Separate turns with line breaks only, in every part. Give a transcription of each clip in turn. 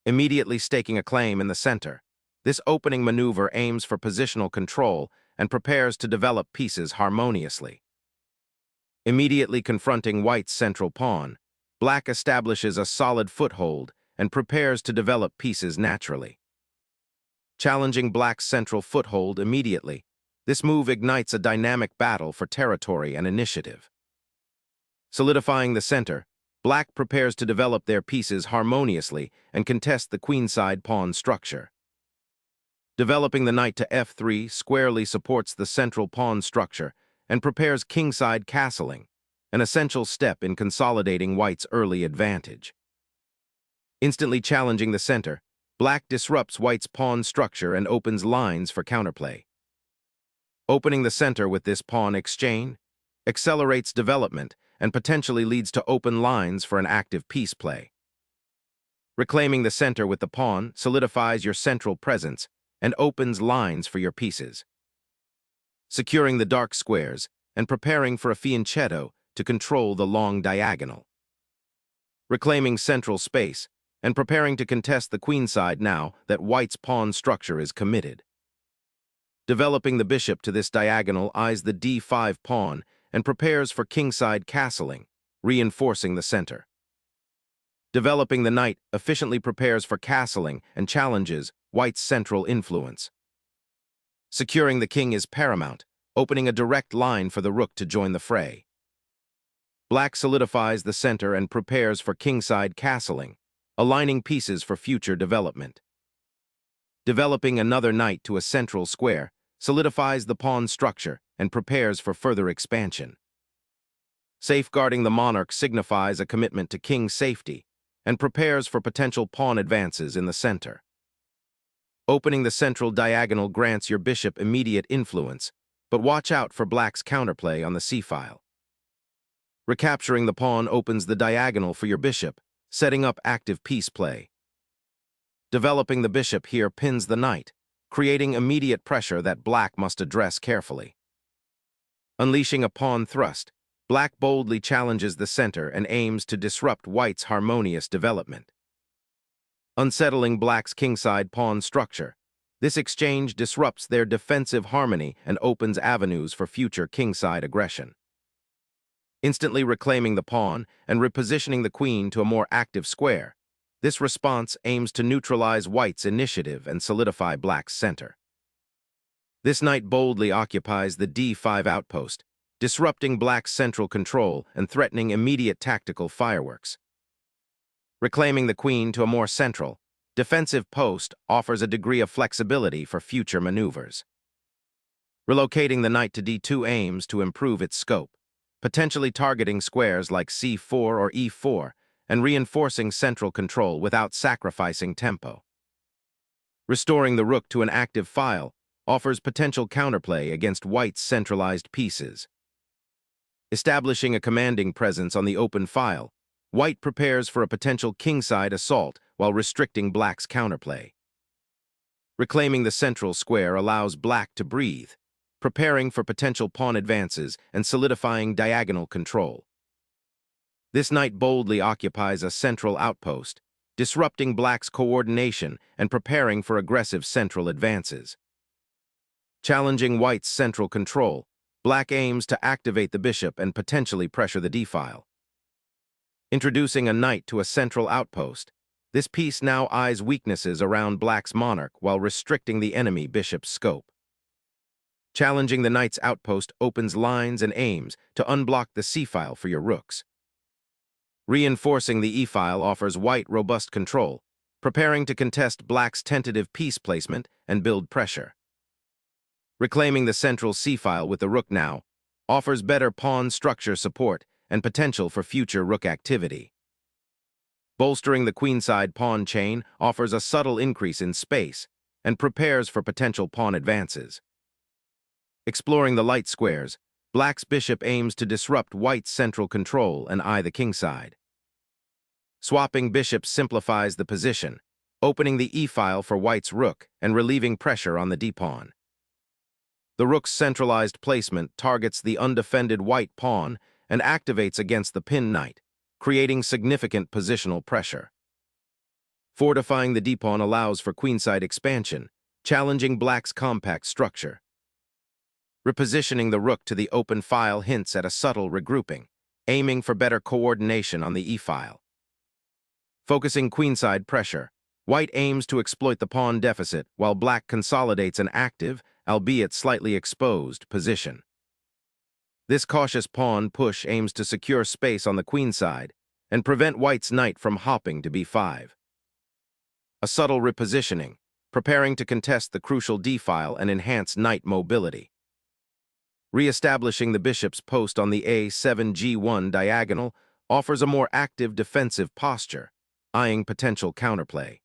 Immediately staking a claim in the center. This opening maneuver aims for positional control and prepares to develop pieces harmoniously. Immediately confronting white's central pawn, black establishes a solid foothold and prepares to develop pieces naturally. Challenging black's central foothold immediately, this move ignites a dynamic battle for territory and initiative. Solidifying the center, black prepares to develop their pieces harmoniously and contest the queenside pawn structure. Developing the knight to f3 squarely supports the central pawn structure and prepares kingside castling, an essential step in consolidating white's early advantage. Instantly challenging the center, black disrupts white's pawn structure and opens lines for counterplay. Opening the center with this pawn exchange accelerates development and potentially leads to open lines for an active piece play. Reclaiming the center with the pawn solidifies your central presence and opens lines for your pieces. Securing the dark squares and preparing for a fianchetto to control the long diagonal. Reclaiming central space and preparing to contest the queenside now that white's pawn structure is committed. Developing the bishop to this diagonal eyes the d5 pawn and prepares for kingside castling, reinforcing the center. Developing the knight efficiently prepares for castling and challenges white's central influence. Securing the king is paramount, opening a direct line for the rook to join the fray. Black solidifies the center and prepares for kingside castling, aligning pieces for future development. Developing another knight to a central square solidifies the pawn structure and prepares for further expansion. Safeguarding the monarch signifies a commitment to king safety and prepares for potential pawn advances in the center. Opening the central diagonal grants your bishop immediate influence, but watch out for black's counterplay on the c-file. Recapturing the pawn opens the diagonal for your bishop, setting up active piece play. Developing the bishop here pins the knight, creating immediate pressure that black must address carefully. Unleashing a pawn thrust, black boldly challenges the center and aims to disrupt white's harmonious development. Unsettling black's kingside pawn structure, this exchange disrupts their defensive harmony and opens avenues for future kingside aggression. Instantly reclaiming the pawn and repositioning the queen to a more active square, this response aims to neutralize white's initiative and solidify black's center. This knight boldly occupies the d5 outpost, disrupting black's central control and threatening immediate tactical fireworks. Reclaiming the queen to a more central, defensive post offers a degree of flexibility for future maneuvers. Relocating the knight to d2 aims to improve its scope, potentially targeting squares like c4 or e4, and reinforcing central control without sacrificing tempo. Restoring the rook to an active file offers potential counterplay against white's centralized pieces. Establishing a commanding presence on the open file, white prepares for a potential kingside assault while restricting black's counterplay. Reclaiming the central square allows black to breathe, preparing for potential pawn advances and solidifying diagonal control. This knight boldly occupies a central outpost, disrupting black's coordination and preparing for aggressive central advances. Challenging white's central control, black aims to activate the bishop and potentially pressure the d-file. Introducing a knight to a central outpost, this piece now eyes weaknesses around black's monarch while restricting the enemy bishop's scope. Challenging the knight's outpost opens lines and aims to unblock the c-file for your rooks. Reinforcing the e-file offers white robust control, preparing to contest black's tentative piece placement and build pressure. Reclaiming the central c-file with the rook now offers better pawn structure support and potential for future rook activity. Bolstering the queenside pawn chain offers a subtle increase in space and prepares for potential pawn advances. Exploring the light squares, black's bishop aims to disrupt white's central control and eye the kingside. Swapping bishops simplifies the position, opening the e-file for white's rook and relieving pressure on the d-pawn. The rook's centralized placement targets the undefended white pawn and activates against the pinned knight, creating significant positional pressure. Fortifying the d-pawn allows for queenside expansion, challenging black's compact structure. Repositioning the rook to the open file hints at a subtle regrouping, aiming for better coordination on the e-file. Focusing queenside pressure, white aims to exploit the pawn deficit while black consolidates an active, albeit slightly exposed, position. This cautious pawn push aims to secure space on the queenside and prevent white's knight from hopping to b5. A subtle repositioning, preparing to contest the crucial d-file and enhance knight mobility. Re-establishing the bishop's post on the a7-g1 diagonal offers a more active defensive posture, eyeing potential counterplay.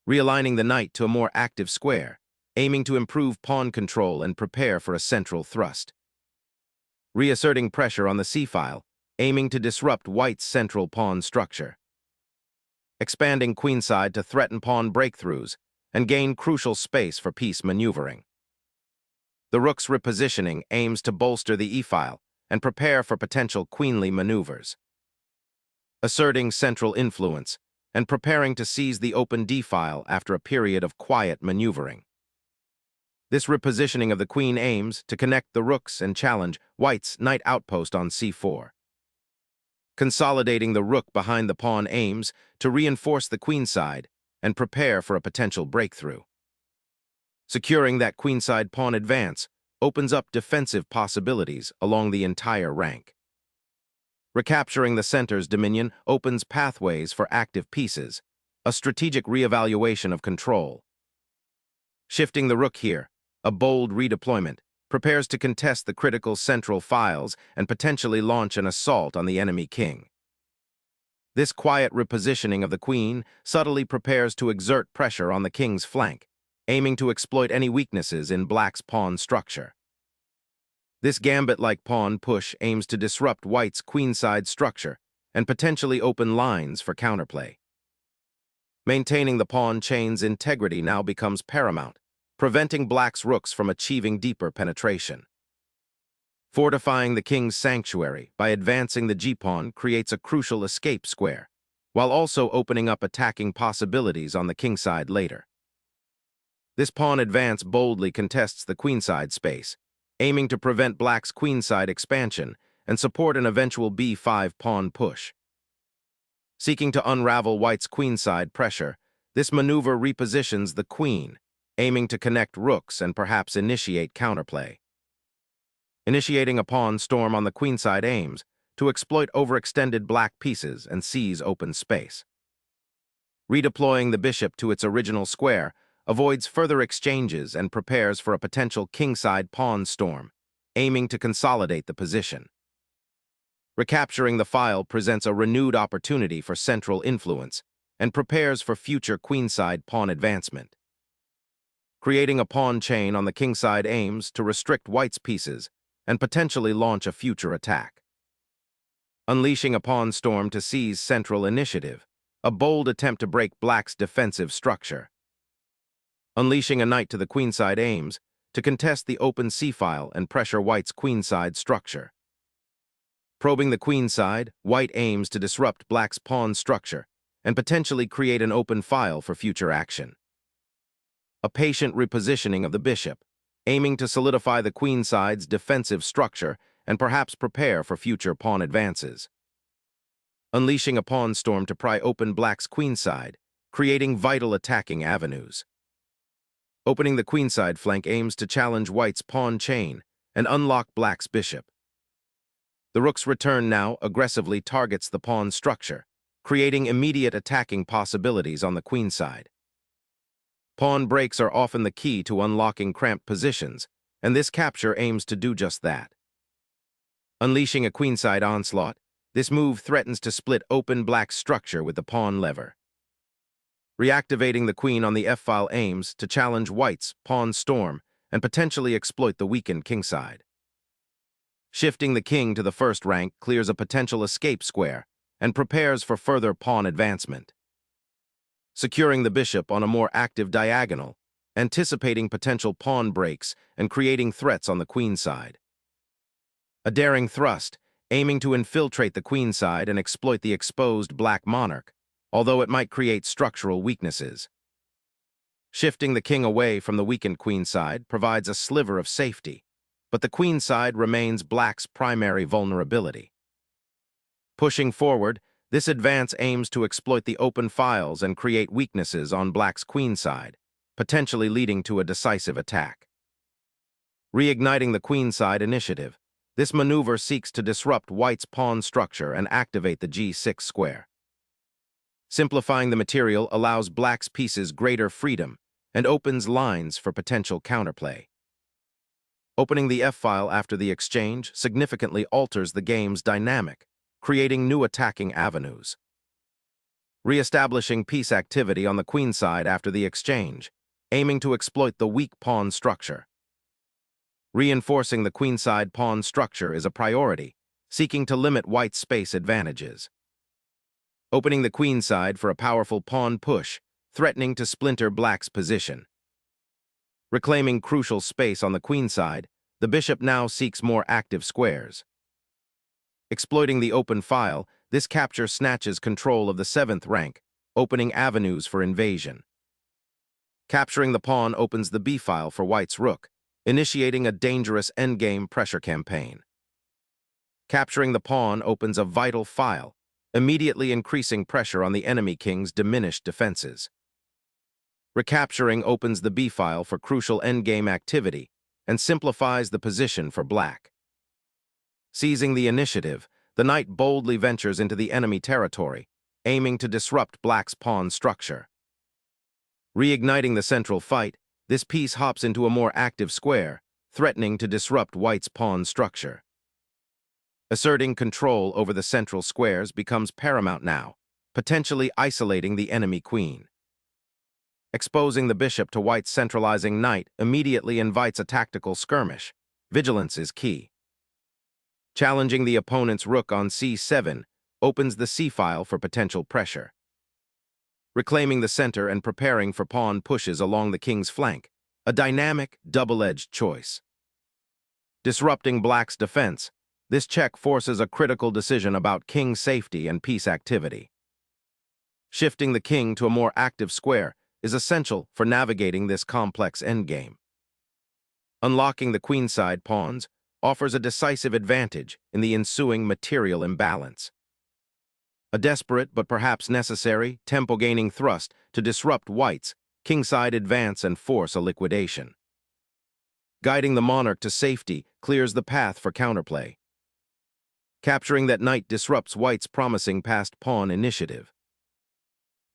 Realigning the knight to a more active square, aiming to improve pawn control and prepare for a central thrust. Reasserting pressure on the c-file, aiming to disrupt white's central pawn structure. Expanding queenside to threaten pawn breakthroughs and gain crucial space for piece maneuvering. The rook's repositioning aims to bolster the e-file and prepare for potential queenly maneuvers. Asserting central influence and preparing to seize the open d-file after a period of quiet maneuvering. This repositioning of the queen aims to connect the rooks and challenge white's knight outpost on c4. Consolidating the rook behind the pawn aims to reinforce the queenside and prepare for a potential breakthrough. Securing that queenside pawn advance opens up defensive possibilities along the entire rank. Recapturing the center's dominion opens pathways for active pieces, a strategic reevaluation of control. Shifting the rook here, a bold redeployment, prepares to contest the critical central files and potentially launch an assault on the enemy king. This quiet repositioning of the queen subtly prepares to exert pressure on the king's flank, aiming to exploit any weaknesses in black's pawn structure. This gambit-like pawn push aims to disrupt white's queenside structure and potentially open lines for counterplay. Maintaining the pawn chain's integrity now becomes paramount, preventing black's rooks from achieving deeper penetration. Fortifying the king's sanctuary by advancing the g-pawn creates a crucial escape square, while also opening up attacking possibilities on the kingside later. This pawn advance boldly contests the queenside space, aiming to prevent black's queenside expansion and support an eventual b5 pawn push. Seeking to unravel white's queenside pressure, this maneuver repositions the queen, aiming to connect rooks and perhaps initiate counterplay. Initiating a pawn storm on the queenside aims to exploit overextended black pieces and seize open space. Redeploying the bishop to its original square avoids further exchanges and prepares for a potential kingside pawn storm, aiming to consolidate the position. Recapturing the file presents a renewed opportunity for central influence and prepares for future queenside pawn advancement. Creating a pawn chain on the kingside aims to restrict white's pieces and potentially launch a future attack. Unleashing a pawn storm to seize central initiative, a bold attempt to break black's defensive structure. Unleashing a knight to the queenside aims to contest the open c-file and pressure white's queenside structure. Probing the queenside, white aims to disrupt black's pawn structure and potentially create an open file for future action. A patient repositioning of the bishop, aiming to solidify the queenside's defensive structure and perhaps prepare for future pawn advances. Unleashing a pawn storm to pry open black's queenside, creating vital attacking avenues. Opening the queenside flank aims to challenge white's pawn chain and unlock black's bishop. The rook's return now aggressively targets the pawn structure, creating immediate attacking possibilities on the queenside. Pawn breaks are often the key to unlocking cramped positions, and this capture aims to do just that. Unleashing a queenside onslaught, this move threatens to split open black's structure with the pawn lever. Reactivating the queen on the f-file aims to challenge white's pawn storm and potentially exploit the weakened kingside. Shifting the king to the first rank clears a potential escape square and prepares for further pawn advancement. Securing the bishop on a more active diagonal, anticipating potential pawn breaks and creating threats on the queenside. A daring thrust, aiming to infiltrate the queenside and exploit the exposed black monarch, although it might create structural weaknesses. Shifting the king away from the weakened queen side provides a sliver of safety, but the queen side remains black's primary vulnerability. Pushing forward, this advance aims to exploit the open files and create weaknesses on black's queen side, potentially leading to a decisive attack. Reigniting the queenside initiative, this maneuver seeks to disrupt white's pawn structure and activate the g6 square. Simplifying the material allows black's pieces greater freedom and opens lines for potential counterplay. Opening the f-file after the exchange significantly alters the game's dynamic, creating new attacking avenues. Re-establishing piece activity on the queenside after the exchange, aiming to exploit the weak pawn structure. Reinforcing the queenside pawn structure is a priority, seeking to limit white's space advantages. Opening the queenside for a powerful pawn push, threatening to splinter black's position. Reclaiming crucial space on the queenside, the bishop now seeks more active squares. Exploiting the open file, this capture snatches control of the 7th rank, opening avenues for invasion. Capturing the pawn opens the b-file for white's rook, initiating a dangerous endgame pressure campaign. Capturing the pawn opens a vital file, immediately increasing pressure on the enemy king's diminished defenses. Recapturing opens the b-file for crucial endgame activity and simplifies the position for black. Seizing the initiative, the knight boldly ventures into the enemy territory, aiming to disrupt black's pawn structure. Reigniting the central fight, this piece hops into a more active square, threatening to disrupt white's pawn structure. Asserting control over the central squares becomes paramount now, potentially isolating the enemy queen. Exposing the bishop to white's centralizing knight immediately invites a tactical skirmish. Vigilance is key. Challenging the opponent's rook on c7 opens the c-file for potential pressure. Reclaiming the center and preparing for pawn pushes along the king's flank, a dynamic, double-edged choice. Disrupting black's defense, this check forces a critical decision about king safety and piece activity. Shifting the king to a more active square is essential for navigating this complex endgame. Unlocking the queenside pawns offers a decisive advantage in the ensuing material imbalance. A desperate but perhaps necessary tempo-gaining thrust to disrupt white's kingside advance and force a liquidation. Guiding the monarch to safety clears the path for counterplay. Capturing that knight disrupts white's promising passed pawn initiative.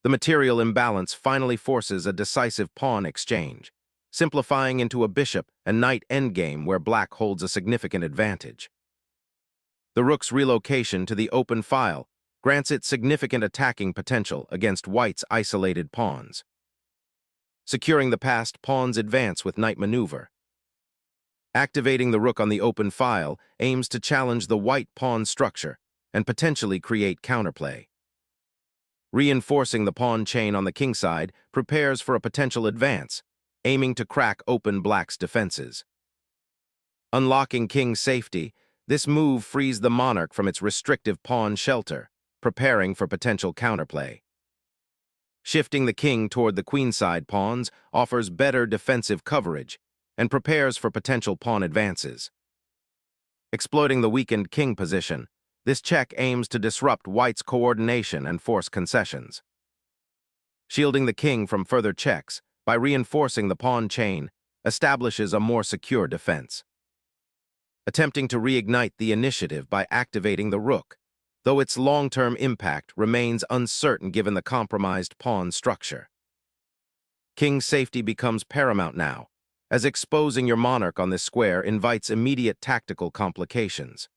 The material imbalance finally forces a decisive pawn exchange, simplifying into a bishop and knight endgame where black holds a significant advantage. The rook's relocation to the open file grants it significant attacking potential against white's isolated pawns. Securing the passed pawn's advance with knight maneuver. Activating the rook on the open file aims to challenge the white pawn structure and potentially create counterplay. Reinforcing the pawn chain on the kingside prepares for a potential advance, aiming to crack open black's defenses. Unlocking king's safety, this move frees the monarch from its restrictive pawn shelter, preparing for potential counterplay. Shifting the king toward the queenside pawns offers better defensive coverage and prepares for potential pawn advances. Exploiting the weakened king position, this check aims to disrupt white's coordination and force concessions. Shielding the king from further checks by reinforcing the pawn chain establishes a more secure defense. Attempting to reignite the initiative by activating the rook, though its long-term impact remains uncertain given the compromised pawn structure. King safety becomes paramount now, as exposing your monarch on this square invites immediate tactical complications.